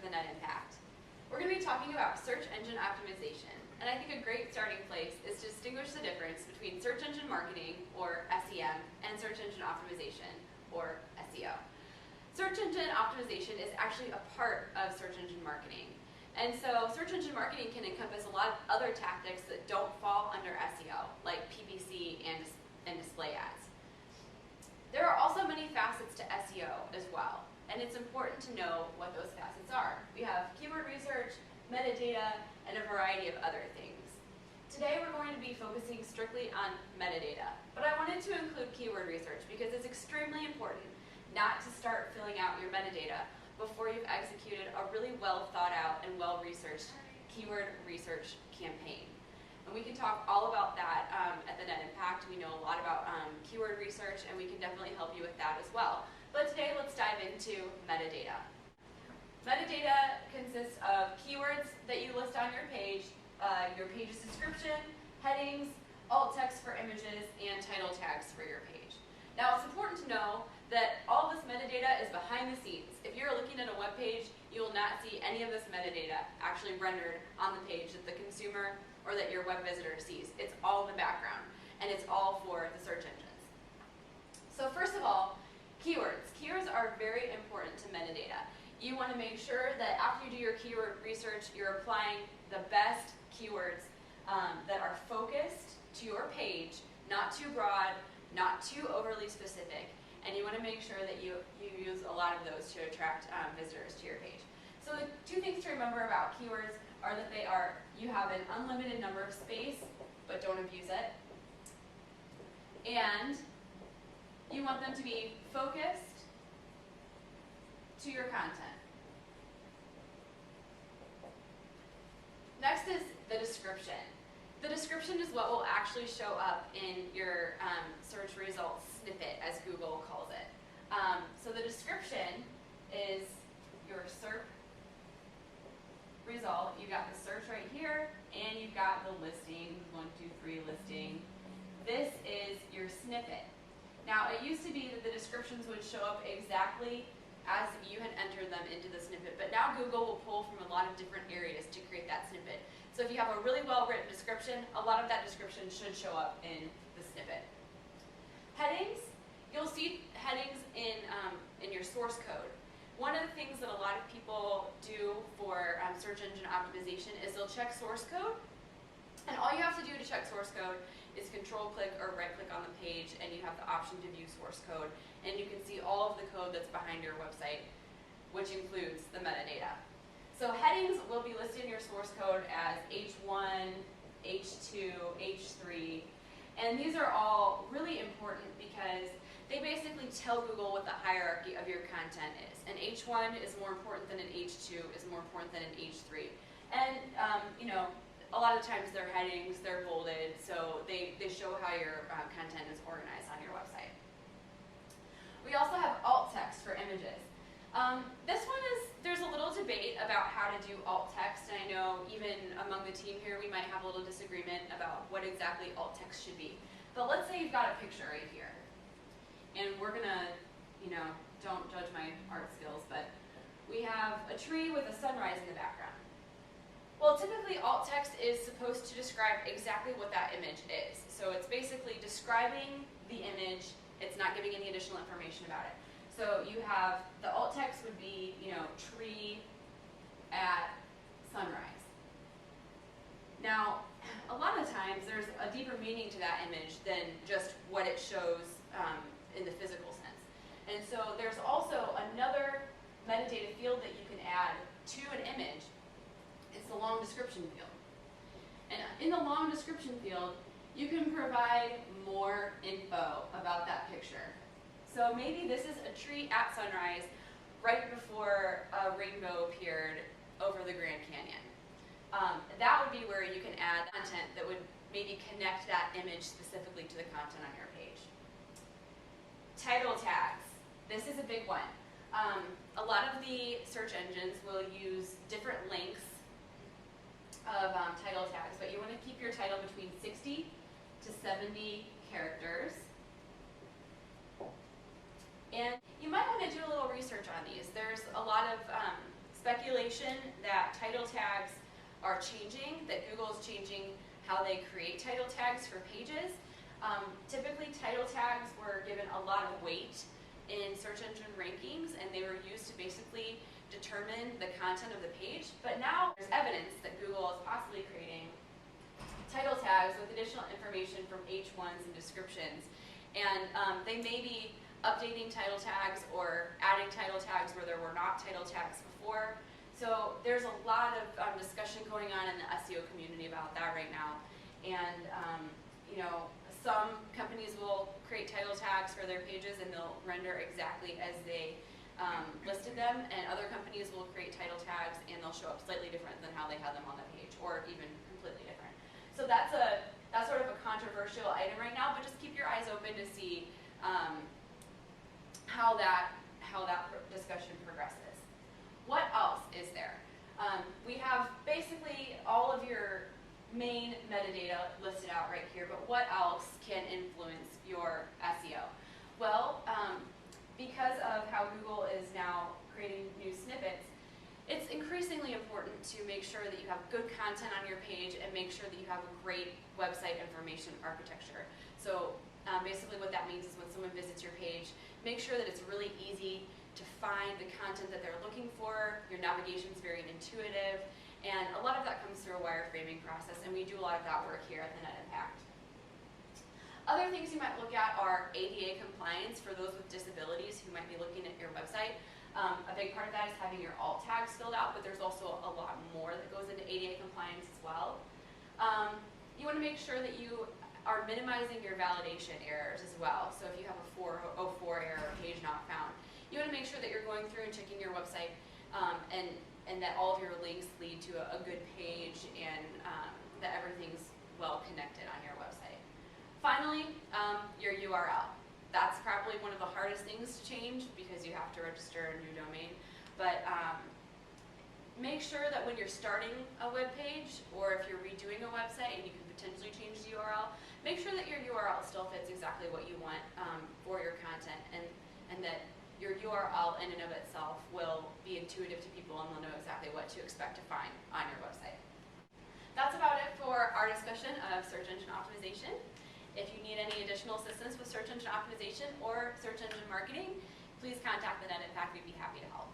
the net impact. We're going to be talking about search engine optimization, and I think a great starting place is to distinguish the difference between search engine marketing, or SEM, and search engine optimization, or SEO. Search engine optimization is actually a part of search engine marketing. And so search engine marketing can encompass a lot of other tactics that don't fall under SEO, like PPC and display ads. There are also many facets to SEO as well, and it's important to know what those facets are. We have keyword research, metadata, and a variety of other things. Today we're going to be focusing strictly on metadata, but I wanted to include keyword research because it's extremely important not to start filling out your metadata before you've executed a really well thought out and well researched keyword research campaign. And we can talk all about that at the Net Impact. We know a lot about keyword research, and we can definitely help you with that as well. But today let's dive into metadata. Metadata consists of keywords that you list on your page's description, headings, alt text for images, and title tags for your page. Now it's important to know that all this metadata is behind the scenes. If you're looking at a web page, you will not see any of this metadata actually rendered on the page that the consumer or that your web visitor sees. It's all in the background, and it's all for the search engines. So first of all, keywords. Keywords are very important to metadata. You want to make sure that after you do your keyword research, you're applying the best keywords that are focused to your page, not too broad, not too overly specific, and you want to make sure that you use a lot of those to attract visitors to your page. So the two things to remember about keywords are that you have an unlimited number of space, but don't abuse it, and you want them to be focused to your content. Next is the description. The description is what will actually show up in your search results snippet, as Google calls it. So the description is your SERP result. You've got the search right here, and you've got the listing, 1, 2, 3 listing. This is your snippet. Now, it used to be that the descriptions would show up exactly as you had entered them into the snippet, but now Google will pull from a lot of different areas to create that snippet. So if you have a really well-written description, a lot of that description should show up in the snippet. Headings, you'll see headings in your source code. One of the things that a lot of people do for search engine optimization is they'll check source code, and all you have to do to check source code is control-click or right-click on the page, and you have the option to view source code, and you can see all of the code that's behind your website, which includes the metadata. So headings will be listed in your source code as H1, H2, H3, and these are all really important because they basically tell Google what the hierarchy of your content is. An H1 is more important than an H2, is more important than an H3. And a lot of times they're headings, they're bolded, so they show how your content is organized on your website. We also have alt text for images. There's a little debate about how to do alt text, and I know even among the team here we might have a little disagreement about what exactly alt text should be. But let's say you've got a picture right here, and we're gonna, don't judge my art skills, but we have a tree with a sunrise in the background. Well, typically alt text is supposed to describe exactly what that image is. So it's basically describing the image, it's not giving any additional information about it. So you have, the alt text would be, tree at sunrise. Now, a lot of times there's a deeper meaning to that image than just what it shows in the physical sense. And so there's also another metadata field that you can add to an image. It's the long description field. And in the long description field, you can provide more info about that picture. So maybe this is a tree at sunrise right before a rainbow appeared over the Grand Canyon. That would be where you can add content that would maybe connect that image specifically to the content on your page. Title tags. This is a big one. A lot of the search engines will use different lengths of title tags, but you want to keep your title between 60 to 70 characters. And you might want to do a little research on these. There's a lot of speculation that title tags are changing, that Google is changing how they create title tags for pages. Typically, title tags were given a lot of weight in search engine rankings, and they were used to basically determine the content of the page. But now there's evidence that Google is possibly creating title tags with additional information from H1s and descriptions. And they may be updating title tags or adding title tags where there were not title tags before. So there's a lot of discussion going on in the SEO community about that right now. And some companies will create title tags for their pages and they'll render exactly as they listed them, and other companies will create title tags and they'll show up slightly different than how they had them on the page, or even completely different. So that's sort of a controversial item right now, but just keep your eyes open to see how that discussion progresses. What else is there? We have basically all of your main metadata listed out right here, but what else can influence your SEO? Well, because of how Google is now creating new snippets, it's increasingly important to make sure that you have good content on your page and make sure that you have a great website information architecture. So basically what that means is when someone visits your page, make sure that it's really easy to find the content that they're looking for, your navigation is very intuitive, and a lot of that comes through a wireframing process, and we do a lot of that work here at the Net Impact. Other things you might look at are ADA compliance for those with disabilities who might be looking at your website. A big part of that is having your alt tags filled out, but there's also a lot more that goes into ADA compliance as well. You want to make sure that you are minimizing your validation errors as well. So if you have a 404 error, page not found, you want to make sure that you're going through and checking your website and that all of your links lead to a good page, and that everything's well connected on your website. Finally, your URL. That's probably one of the hardest things to change because you have to register a new domain. But make sure that when you're starting a web page, or if you're redoing a website and you can potentially change the URL, make sure that your URL still fits exactly what you want for your content, and that your URL in and of itself will be intuitive to people and they'll know exactly what to expect to find on your website. That's about it for our discussion of search engine optimization. If you need any additional assistance with search engine optimization or search engine marketing, please contact the Net Impact. We'd be happy to help.